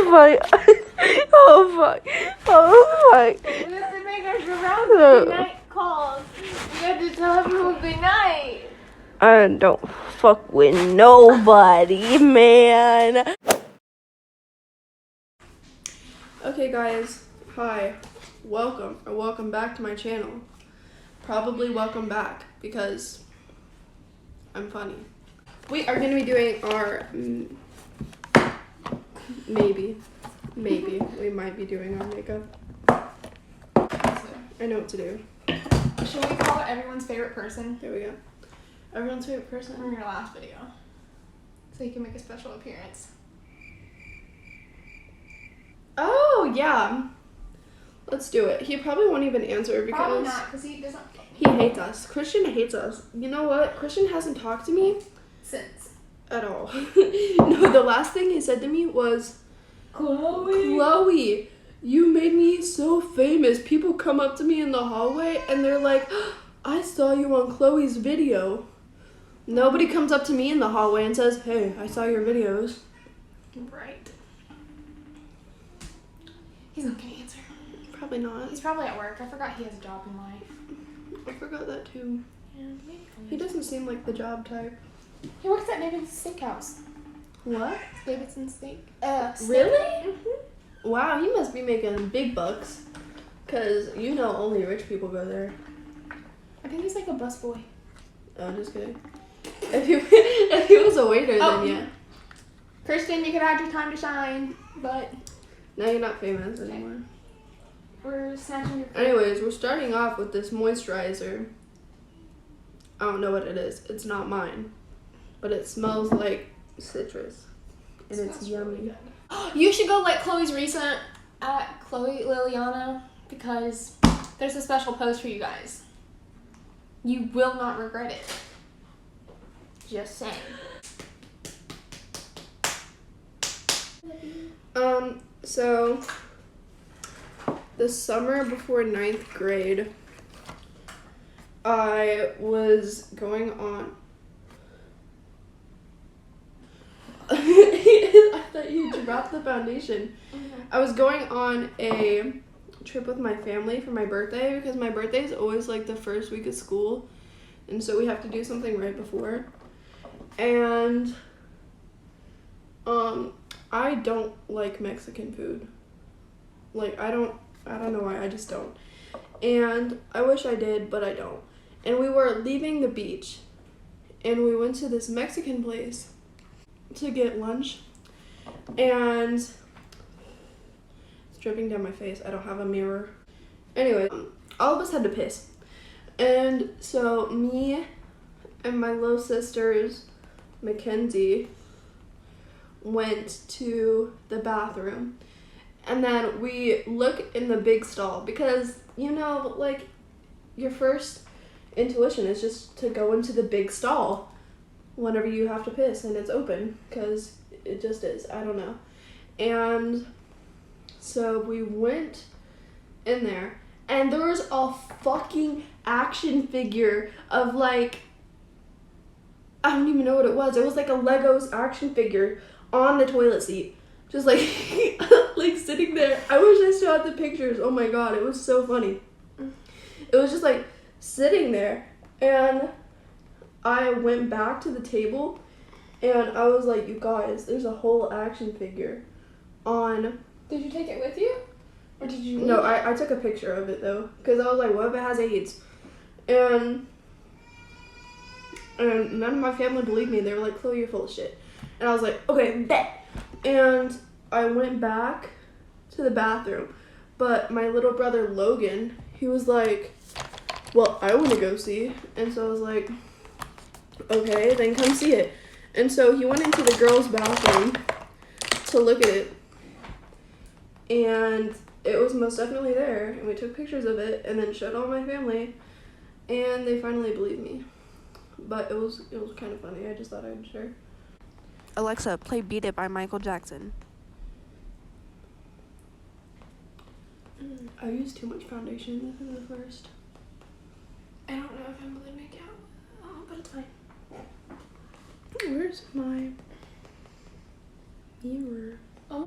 Oh my. Oh my. Oh my. We have to make our good night calls. We have to tell everyone good night. I don't fuck with nobody, man. Okay, guys. Hi. Welcome back to my channel. Probably welcome back because I'm funny. We are going to be doing our maybe we might be doing our makeup. I know what to do. Should we call it everyone's favorite person There we go. Everyone's favorite person. from your last video? So you can make a special appearance. Oh yeah. Let's do it. He probably won't even answer because Probably not, because he doesn't. he hates us. Christian hates us. You know what? Christian hasn't talked to me Since. at all. No, the last thing he said to me was, Chloe, you made me so famous. People come up to me in the hallway and they're like, I saw you on Chloe's video. Nobody comes up to me in the hallway and says, hey, I saw your videos. Right. He's not gonna answer. Probably not. He's probably at work. I forgot he has a job in life. I forgot that too. Yeah, maybe. He doesn't seem like the job type. He works at Davidson's Steakhouse. What? Davidson's Steak. Really? Mm-hmm. Wow, he must be making big bucks. Cause you know only rich people go there. I think he's like a busboy. Oh, just kidding. If he was a waiter, then yeah. Kristen, you could have your time to shine, but Now you're not famous anymore. we're snatching your. Anyways, we're starting off with this moisturizer. I don't know what it is. It's not mine. But it smells like citrus. And it's yummy. You should go like Chloe's recent at Chloe Liliana because there's a special post for you guys. You will not regret it. Just saying. So the summer before 9th grade, I was going on. I thought you dropped the foundation. I was going on a trip with my family for my birthday because my birthday is always like the first week of school, and so we have to do something right before. And I don't like Mexican food. Like I don't know why, I just don't. And I wish I did, but I don't. And we were leaving the beach and we went to this Mexican place to get lunch, and it's dripping down my face. I don't have a mirror. Anyway, all of us had to piss. And so me and my little sisters, Mackenzie, went to the bathroom. And then we look in the big stall because, you know, like your first intuition is just to go into the big stall whenever you have to piss and it's open because it just is. I don't know. And so we went in there and there was a fucking action figure of like, I don't even know what it was. It was like a Legos action figure on the toilet seat. Just like, like sitting there. I wish I still had the pictures. Oh my god, it was so funny. It was just like sitting there, and I went back to the table and I was like, you guys, there's a whole action figure on. Did you take it with you? Or did you? No, I took a picture of it though, because I was like, what if it has AIDS? And none of my family believed me. They were like, Chloe, you're full of shit. And I was like, okay, bet. And I went back to the bathroom. But my little brother, Logan, he was like, well, I want to go see. And so I was like, okay, then come see it. And so he went into the girls' bathroom to look at it. And it was most definitely there. And we took pictures of it and then showed all my family. And they finally believed me. But it was kind of funny. I just thought I'd share. Alexa, play Beat It by Michael Jackson. I used too much foundation in the first. I don't know if I'm gonna make out. Oh, but it's fine. Where's my mirror? Oh.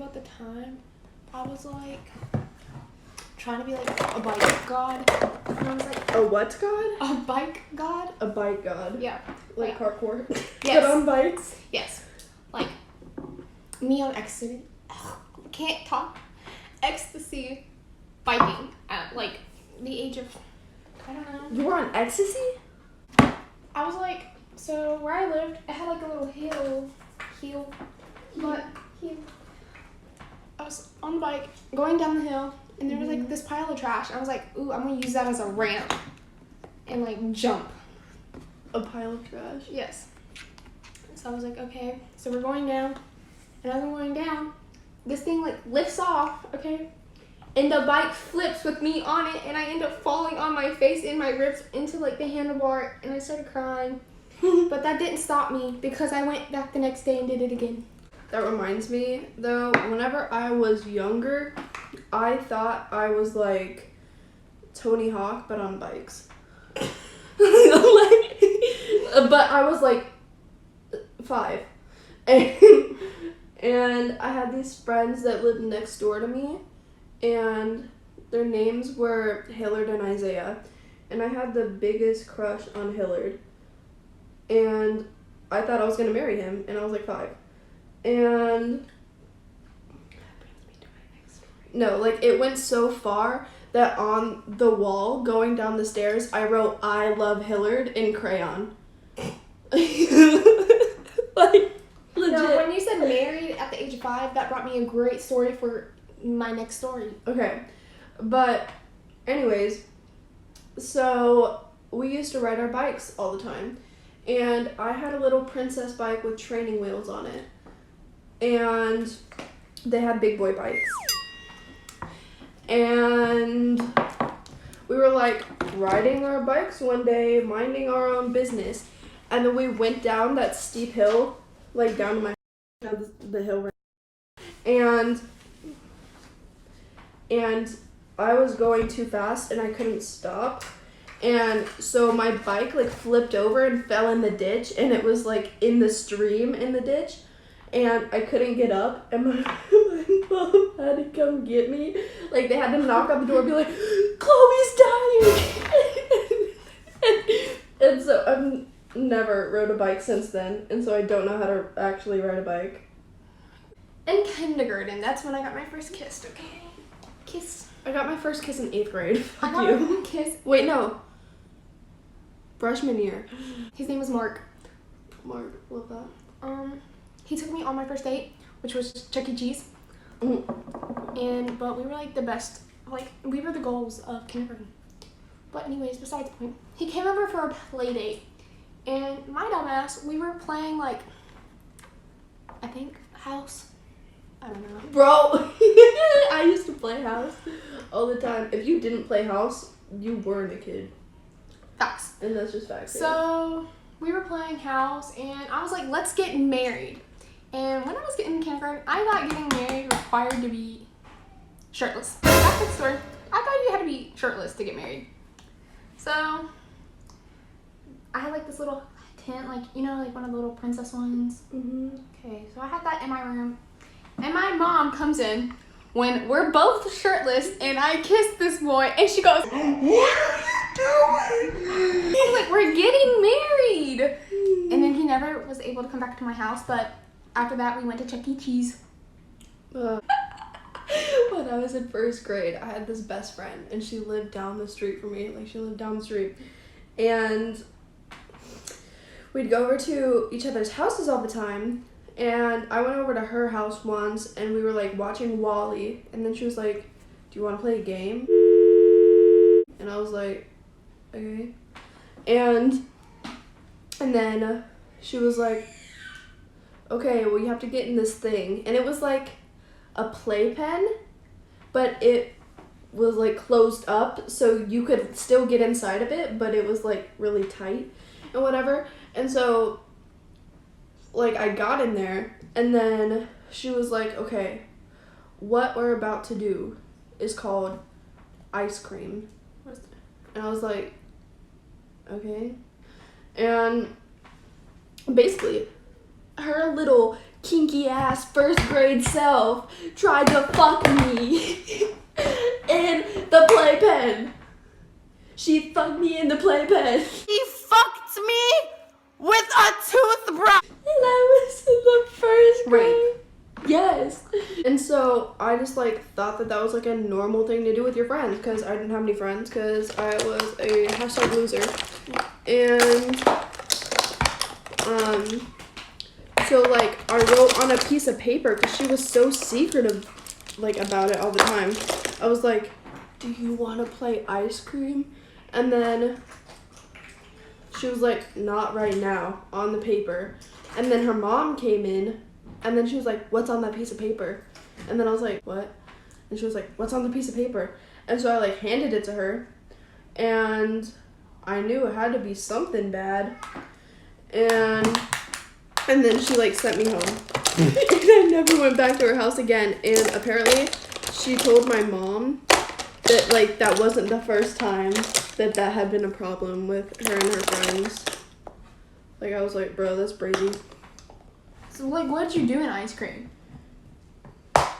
at the time, I was like trying to be like a bike god. And I was like, A what god? a bike god? A bike god. Yeah. Like parkour. Yes. Get on bikes. Yes. Like me on ecstasy. Can't talk. Ecstasy biking at like the age of, I don't know. You were on ecstasy? I was like, so where I lived, it had like a little hill. I was on the bike going down the hill, and there was like this pile of trash. I was like, ooh, I'm gonna use that as a ramp and like jump. A pile of trash? Yes. So I was like, okay. So we're going down, and as I'm going down, this thing like lifts off, okay? And the bike flips with me on it, and I end up falling on my face in my ribs into like the handlebar, and I started crying. But that didn't stop me because I went back the next day and did it again. That reminds me, though, whenever I was younger, I thought I was like Tony Hawk, but on bikes. But I was like 5. And I had these friends that lived next door to me, and their names were Hillard and Isaiah. And I had the biggest crush on Hillard. And I thought I was going to marry him, and I was like 5. And no, like it went so far that on the wall going down the stairs, I wrote "I love Hillard" in crayon. Like legit. No, when you said married at the age of 5, that brought me a great story for my next story. Okay, but anyways, so we used to ride our bikes all the time, and I had a little princess bike with training wheels on it. And they had big boy bikes. And we were like riding our bikes one day, minding our own business. And then we went down that steep hill, like down to my the hill. Right? And I was going too fast and I couldn't stop. And so my bike like flipped over and fell in the ditch, and it was like in the stream in the ditch. And I couldn't get up, and my mom had to come get me. Like, they had to knock on the door and be like, Chloe's dying! And so I've never rode a bike since then, and so I don't know how to actually ride a bike. In kindergarten, that's when I got my first kiss, okay? Kiss. I got my first kiss in 8th grade. I got my kiss. Wait, no. Freshman year. His name was Mark. Mark, love that. He took me on my first date, which was Chuck E. Cheese. But we were like the best, like we were the goals of kindergarten. But anyways, besides the point, he came over for a play date, and my dumbass, we were playing like, I think house. I don't know. Bro, I used to play house all the time. If you didn't play house, you weren't a kid. Facts. And that's just facts. So we were playing house, and I was like, let's get married. And when I was getting in kindergarten, I thought getting married required to be shirtless. Back to the story. I thought you had to be shirtless to get married. So I had like this little tent, like, you know, like one of the little princess ones. Okay, so I had that in my room. And my mom comes in when we're both shirtless, and I kiss this boy, and she goes, "What are you doing?" He's like, "We're getting married." And then he never was able to come back to my house, but after that, we went to Chuck E. Cheese. When I was in 1st grade, I had this best friend, and she lived down the street from me. Like, she lived down the street. And we'd go over to each other's houses all the time. And I went over to her house once, and we were, like, watching Wall-E. And then she was like, "Do you want to play a game?" And I was like, "Okay." And then she was like, "Okay, well, you have to get in this thing." And it was like a playpen, but it was like closed up, so you could still get inside of it, but it was like really tight and whatever. And so like I got in there, and then she was like, "Okay, what we're about to do is called ice cream." And I was like, "Okay." And basically her little kinky ass first grade self tried to fuck me in the playpen. She fucked me in the playpen. He fucked me with a toothbrush. And I was in the first grade. Right. Yes. And so I just like thought that was like a normal thing to do with your friends, because I didn't have any friends because I was a hashtag loser. And so like I wrote on a piece of paper, because she was so secretive like about it all the time. I was like, do you want to play ice cream? And then she was like, not right now, on the paper. And then her mom came in, and then she was like, what's on that piece of paper? And then I was like, what? And she was like, what's on the piece of paper? And so I like handed it to her, and I knew it had to be something bad. And then she like sent me home. And I never went back to her house again. And apparently she told my mom that like that wasn't the first time that had been a problem with her and her friends. Like I was like, bro, that's crazy. So, like, what did you do in ice cream? I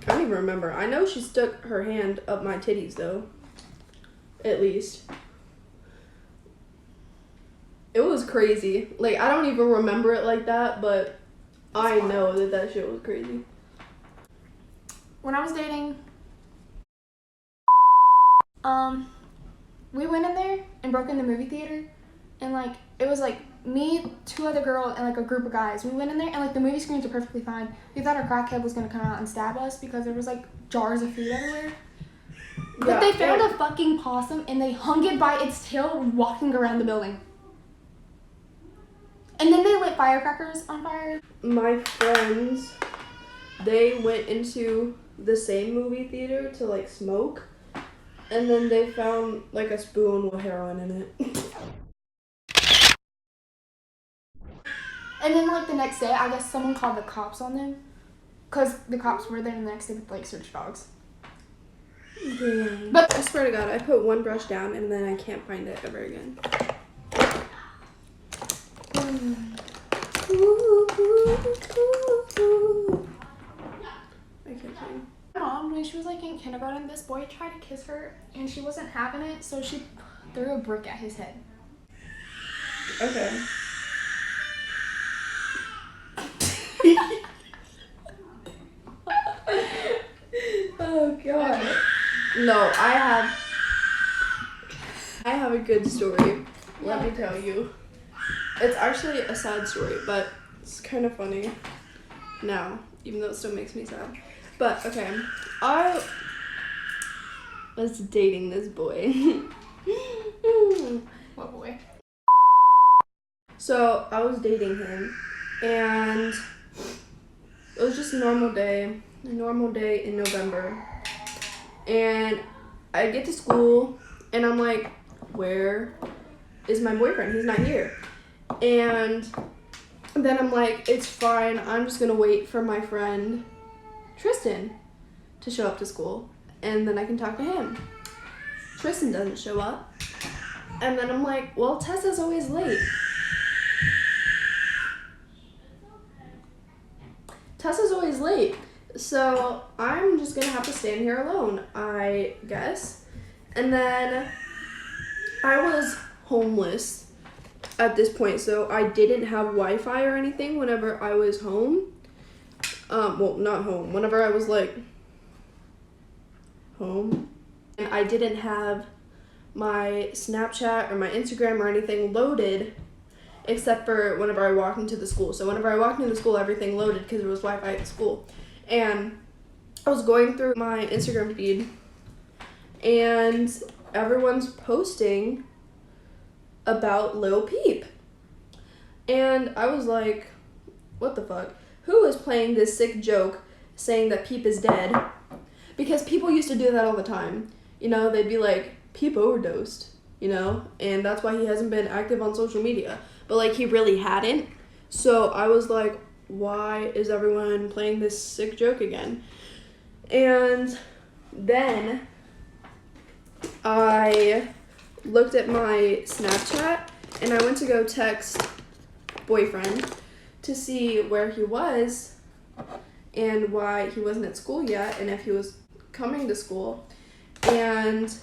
don't even remember. I know she stuck her hand up my titties, though. At least. It was crazy. Like, I don't even remember it like that, but I know that shit was crazy. When I was dating, we went in there and broke in the movie theater, and like it was like me, two other girls, and like a group of guys. We went in there and like the movie screens were perfectly fine. We thought our crackhead was gonna come out and stab us because there was like jars of food everywhere. But Yeah, they found a fucking possum and they hung it by its tail walking around the building. And then they lit firecrackers on fire. My friends, they went into the same movie theater to like smoke, and then they found like a spoon with heroin in it. And then like the next day, I guess someone called the cops on them because the cops were there the next day with like search dogs. Damn. But I swear to God, I put one brush down and then I can't find it ever again. I can't find. My mom, when she was like in kindergarten, this boy tried to kiss her and she wasn't having it, so she threw a brick at his head. Okay. Oh God. No, I have a good story. Let me tell you. It's actually a sad story, but it's kind of funny now, even though it still makes me sad. But okay, I was dating this boy. What boy? So I was dating him, and it was just a normal day in November. And I get to school, and I'm like, where is my boyfriend? He's not here. And then I'm like, it's fine. I'm just gonna wait for my friend Tristan to show up to school, and then I can talk to him. Tristan doesn't show up. And then I'm like, well, Tessa's always late. Tessa's always late. So I'm just gonna have to stand here alone, I guess. And then I was homeless at this point, so I didn't have Wi-Fi or anything whenever I was home. Well, not home. Whenever I was like home, and I didn't have my Snapchat or my Instagram or anything loaded, except for whenever I walked into the school. So whenever I walked into the school, everything loaded because there was Wi-Fi at the school. And I was going through my Instagram feed, and everyone's posting about Lil Peep. And I was like, what the fuck? Who is playing this sick joke saying that Peep is dead? Because people used to do that all the time. You know, they'd be like, Peep overdosed, you know? And that's why he hasn't been active on social media. But like, he really hadn't. So I was like, why is everyone playing this sick joke again? And then I looked at my Snapchat, and I went to go text boyfriend to see where he was and why he wasn't at school yet and if he was coming to school. And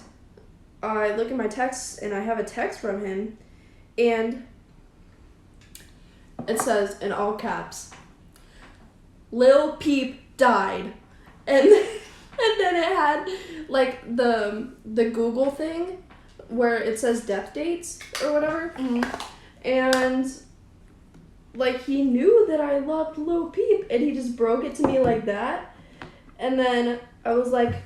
I look at my texts and I have a text from him and it says in all caps, Lil Peep died. And then it had like the Google thing where it says death dates or whatever. And like he knew that I loved Lil Peep and he just broke it to me like that. And then I was like,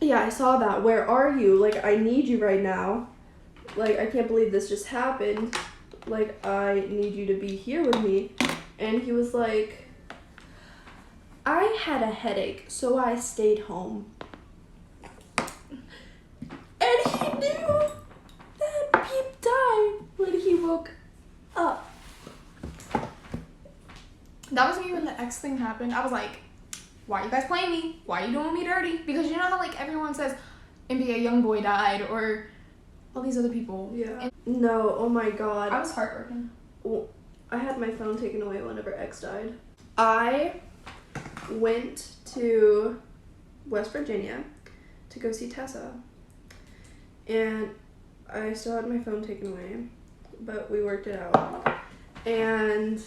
yeah, I saw that. Where are you? Like, I need you right now. Like, I can't believe this just happened. Like, I need you to be here with me. And he was like, I had a headache, so I stayed home. And he knew that Peep died when he woke up. That was me when the X thing happened. I was like, why are you guys playing me? Why are you doing me dirty? Because you know how like everyone says NBA Youngboy died or all these other people. Yeah. And no, oh my god. I was heartbroken. Well, I had my phone taken away whenever X died. I went to West Virginia to go see Tessa. And I still had my phone taken away, but we worked it out. And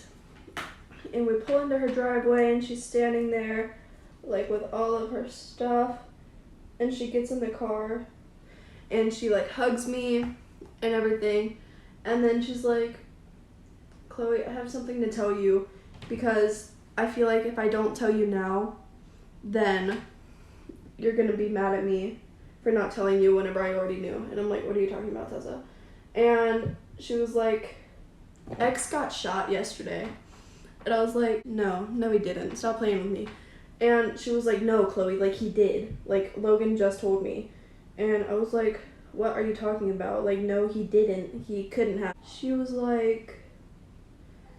we pull into her driveway and she's standing there like with all of her stuff, and she gets in the car and she like hugs me and everything, and then she's like, Chloe, I have something to tell you because I feel like if I don't tell you now, then you're gonna be mad at me for not telling you whenever I already knew. And I'm like, what are you talking about, Tessa? And she was like, X got shot yesterday. And I was like, no, he didn't. Stop playing with me. And she was like, no, Chloe, like he did. Like Logan just told me. And I was like, what are you talking about? Like, no, he didn't. He couldn't have. She was like,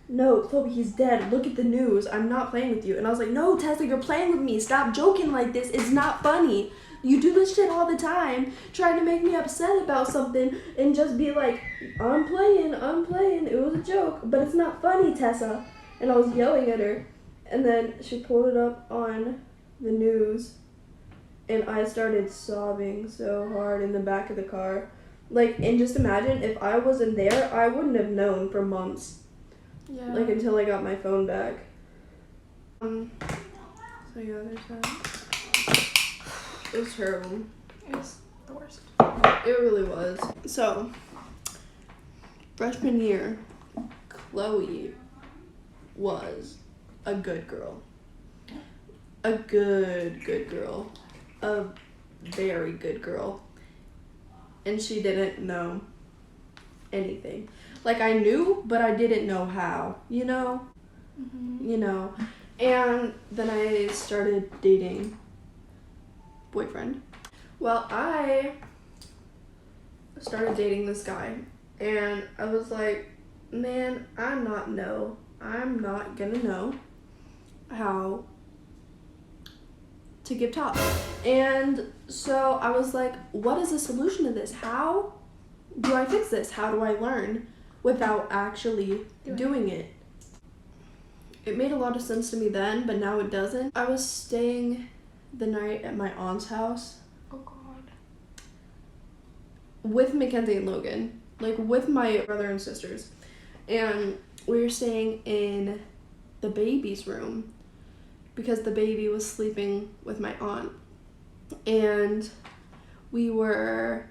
no, Chloe, he's dead. Look at the news. I'm not playing with you. And I was like, no, Tessa, you're playing with me. Stop joking like this. It's not funny. You do this shit all the time, trying to make me upset about something and just be like, I'm playing. It was a joke, but it's not funny, Tessa. And I was yelling at her. And then she pulled it up on the news. And I started sobbing so hard in the back of the car. Like, and just imagine if I wasn't there, I wouldn't have known for months. Yeah. Like, until I got my phone back. So yeah, there's that. It was terrible. It was the worst. It really was. So, freshman year, Chloe was a good girl. A good girl. A very good girl. And she didn't know anything. Like, I knew, but I didn't know how, you know? Mm-hmm. You know. And then I started dating boyfriend. Well, I started dating this guy, and I was like, man, I'm not gonna know how to give top. And so I was like, what is the solution to this? How do I fix this? How do I learn without actually doing it? It made a lot of sense to me then, but now it doesn't. I was staying the night at my aunt's house. Oh God. With Mackenzie and Logan, like with my brother and sisters. And we were staying in the baby's room because the baby was sleeping with my aunt. And we were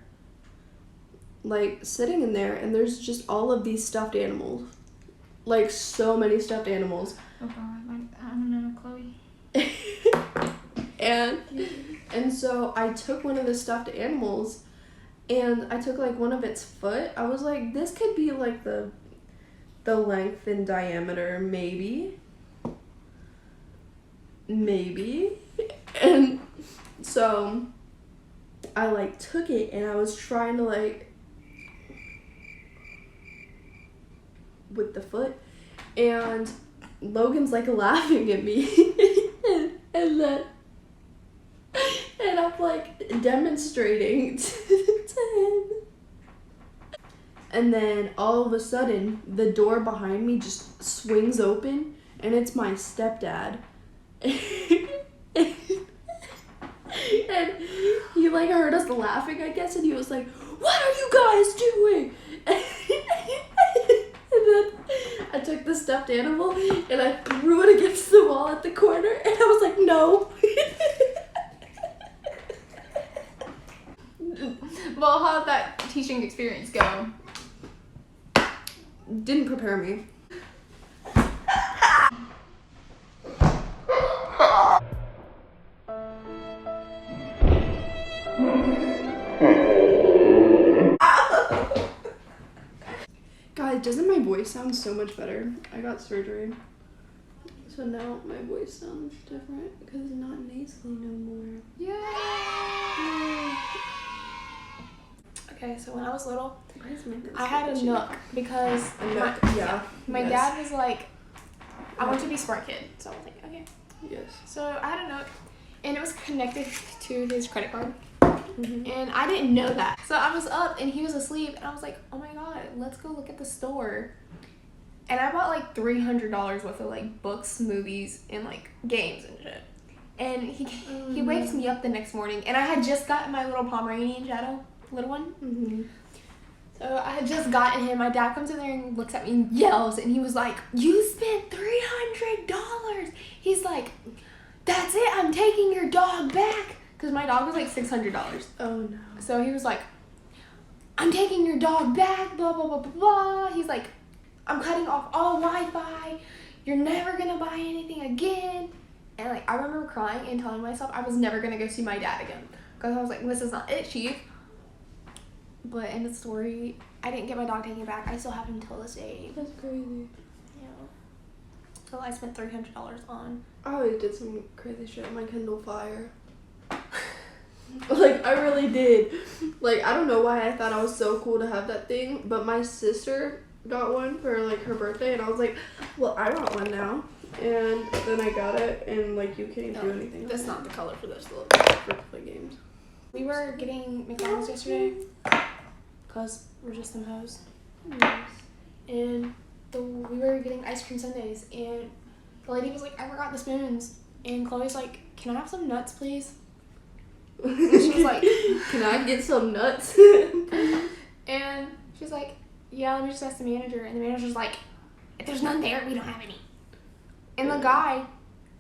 like sitting in there, and there's just all of these stuffed animals. Like so many stuffed animals. Oh God, like, I don't know, Chloe. And so I took one of the stuffed animals and I took like one of its foot. I was like, this could be like the length and diameter, maybe. And so I like took it and I was trying to like with the foot, and Logan's like laughing at me and I'm like demonstrating to him. And then all of a sudden the door behind me just swings open, and it's my stepdad. And he like heard us laughing, I guess, and he was like, "What are you guys doing?" And then I took the stuffed animal and I threw it against the wall at the corner, and I was like, "No." Well, how'd that teaching experience go? Didn't prepare me. Guys, doesn't my voice sound so much better? I got surgery. So now my voice sounds different because it's not nasally no more. Yay! Okay, so when I was little, I had a nook because my dad was like, I want to be a smart kid. So I was like, okay. Yes. So I had a nook, and it was connected to his credit card. Mm-hmm. And I didn't know that. So I was up and he was asleep, and I was like, oh my god, let's go look at the store. And I bought like $300 worth of like books, movies, and like games and shit. And he wakes me up the next morning, and I had just gotten my little Pomeranian Shadow, little one. Mm-hmm. So I had just gotten him. My dad comes in there and looks at me and yells, and he was like, "You spent $300." He's like, "That's it. I'm taking your dog back." Because my dog was like $600. Oh no. So he was like, "I'm taking your dog back, blah, blah, blah, blah, blah." He's like, "I'm cutting off all Wi-Fi. You're never going to buy anything again." And like, I remember crying and telling myself I was never going to go see my dad again. Because I was like, this is not it, Chief. But in the story, I didn't get my dog taken back. I still have him till this day. That's crazy. Yeah. So I spent $300 on. I always did some crazy shit on my Kindle Fire. Like, I really did. Like, I don't know why I thought I was so cool to have that thing, but my sister got one for like her birthday, and I was like, well, I want one now. And then I got it, and like, you can't do anything. That's not the color for this little. For play games. We were getting McDonald's yesterday because we're just some hoes. Nice. And we were getting ice cream sundaes, and the lady was like, "I forgot the spoons." And Chloe's like, "Can I have some nuts, please?" And she was like, "Can I get some nuts?" And she's like, "Yeah, let me just ask the manager." And the manager's like, "If there's none there, we don't have any." And the guy,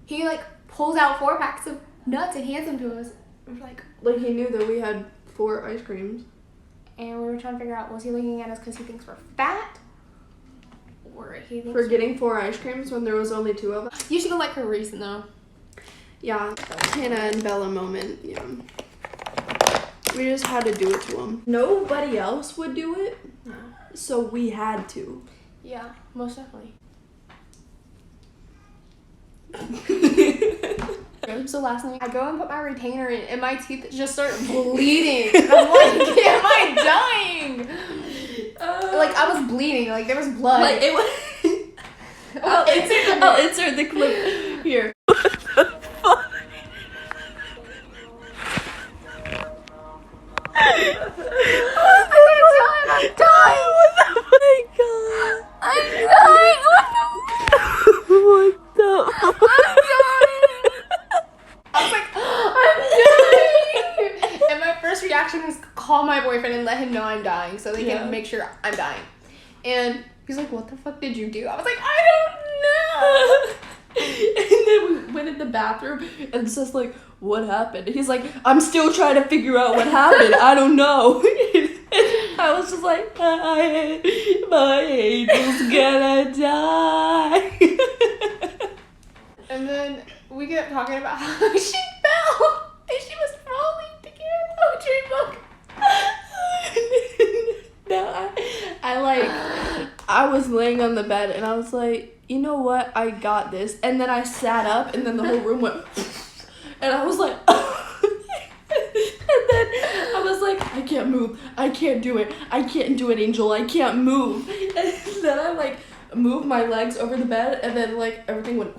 he like pulls out 4 packs of nuts and hands them to us. And we're like he knew that we had 4 ice creams. And we were trying to figure out, was he looking at us because he thinks we're fat? Or he thinks for getting 4 ice creams when there was only 2 of us? You should go like her reason though. Yeah, Hannah and Bella moment, yeah. We just had to do it to them. Nobody else would do it, No. so we had to. Yeah, most definitely. So last night, I go and put my retainer in, and my teeth just start bleeding. And I'm like, am I dying? Like, I was bleeding. Like, there was blood. Like, it was... I'll insert the clip here. I'm dying. Oh my god. I'm dying. What the I'm dying. I was like, I'm dying. And my first reaction was call my boyfriend and let him know I'm dying so they can make sure I'm dying. And he's like, what the fuck did you do? I was like, I don't know. And then we went in the bathroom, and it's just like, what happened? He's like, I'm still trying to figure out what happened. I don't know. I was just like, my angel's gonna die. And then we kept talking about how she fell and she was falling to get a poetry book. No, I was laying on the bed, and I was like, you know what? I got this. And then I sat up, and then the whole room went, and I was like, and then I was like, I can't move. I can't do it. I can't do it, Angel. I can't move. And then I like moved my legs over the bed, and then like everything went,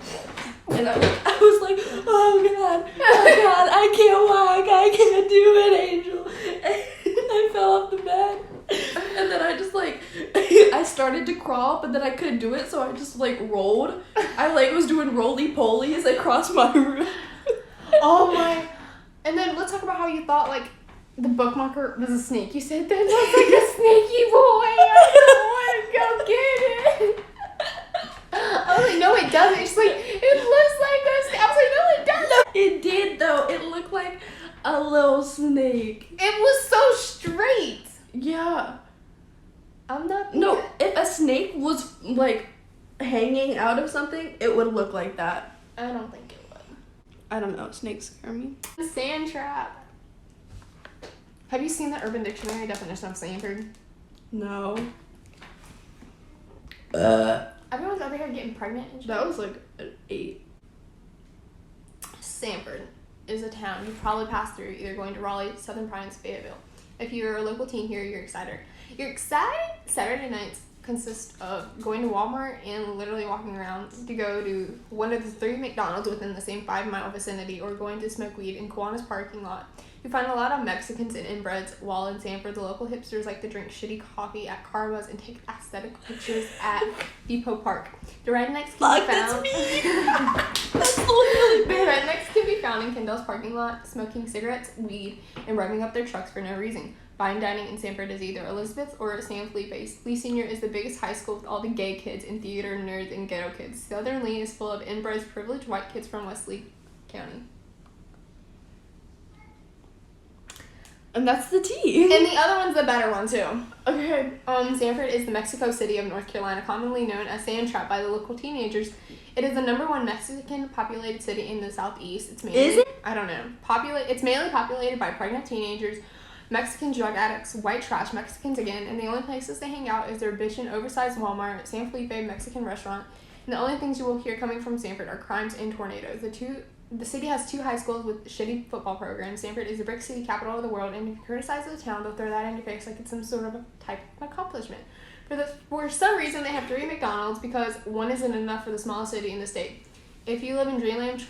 and I was like, oh god, I can't walk. I can't do it, Angel. And I fell off the bed. And then I just like I started to crawl, but then I couldn't do it, so I just like rolled. I like was doing roly-polies across my room. Oh my. And then let's talk about how you thought like the bookmarker was a snake. You said that looks like a snaky boy. I don't want to go get it. I was like, no, it doesn't. She's like, it looks like a snake. I was like, no, it doesn't. It did though. It looked like a little snake. It was so straight. Yeah. I'm not. No, if a snake was like hanging out of something, it would look like that. I don't think it would. I don't know. Snakes scare me. Sand trap. Have you seen the Urban Dictionary definition of Sanford? No. Everyone's over here getting pregnant and shit. That was like an 8. Sanford is a town you probably passed through either going to Raleigh, Southern Pines, Fayetteville. If you're a local teen here, you're excited. You're excited? Saturday nights consist of going to Walmart and literally walking around to go to one of the 3 McDonald's within the same 5-mile vicinity, or going to smoke weed in Kiwanis parking lot. You find a lot of Mexicans and inbreds, while in Sanford, the local hipsters like to drink shitty coffee at Carva's and take aesthetic pictures at Depot Park. The rednecks can be found. That's literally The rednecks can be found in Kendall's parking lot, smoking cigarettes, weed, and revving up their trucks for no reason. Fine dining in Sanford is either Elizabeth's or San Felipe's. Lee Senior is the biggest high school with all the gay kids and theater nerds and ghetto kids. Southern Lee is full of inbred, privileged white kids from Wesley County. And that's the tea. And the other one's the better one too. Okay. Sanford is the Mexico City of North Carolina, commonly known as Sand Trap by the local teenagers. It is the #1 Mexican populated city in the southeast. It's mainly, Is it? I don't know. It's mainly populated by pregnant teenagers, Mexican drug addicts, white trash Mexicans again, and the only places they hang out is their bitchin' oversized Walmart, San Felipe Mexican restaurant, and the only things you will hear coming from Sanford are crimes and tornadoes. The city has 2 high schools with shitty football programs. Sanford is the brick city capital of the world, and if you criticize the town, they'll throw that in your face like it's some sort of a type of accomplishment. For some reason, they have 3 McDonald's because one isn't enough for the smallest city in the state. If you live in Dreamland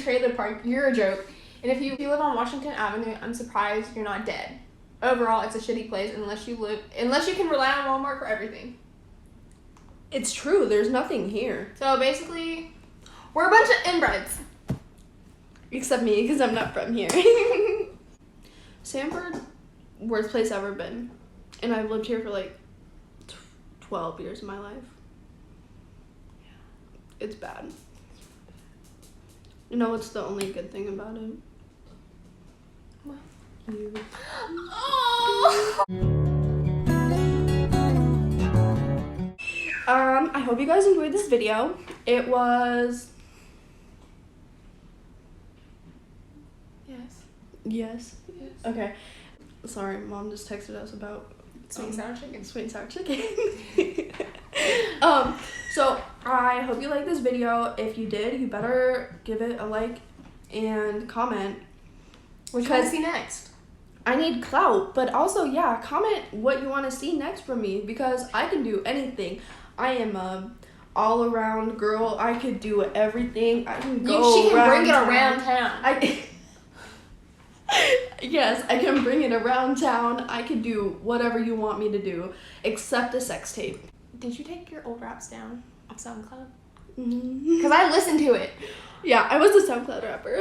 Trailer Park, you're a joke. And if you live on Washington Avenue, I'm surprised you're not dead. Overall, it's a shitty place unless you can rely on Walmart for everything. It's true. There's nothing here. So basically, we're a bunch of inbreds. Except me, because I'm not from here. Sanford, worst place I've ever been. And I've lived here for like 12 years of my life. It's bad. You know what's the only good thing about it? What? You. Oh! I hope you guys enjoyed this video. It was... Yes. Yes. Yes. Okay. Sorry, Mom just texted us about Sweet and sour chicken. Sweet and sour chicken. So I hope you liked this video. If you did, you better give it a like and comment. What you want to see next? I need clout, but also, yeah, comment what you want to see next from me, because I can do anything. I am a all-around girl. I could do everything. I can go She can around bring it town. around town. Yes, I can bring it around town. I can do whatever you want me to do, except a sex tape. Did you take your old raps down on SoundCloud? Mm-hmm. Because I listened to it. Yeah, I was a SoundCloud rapper.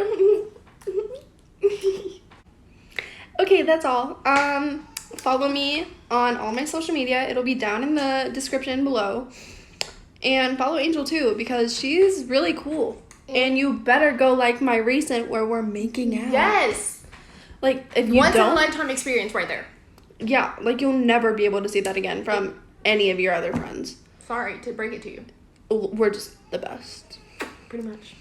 Okay, that's all. Follow me on all my social media. It'll be down in the description below. And follow Angel too, because she's really cool. And you better go like my recent where we're making out. Yes. Like, if you Once in a don't... lifetime experience right there. Yeah, like you'll never be able to see that again from any of your other friends. Sorry to break it to you. We're just the best. Pretty much.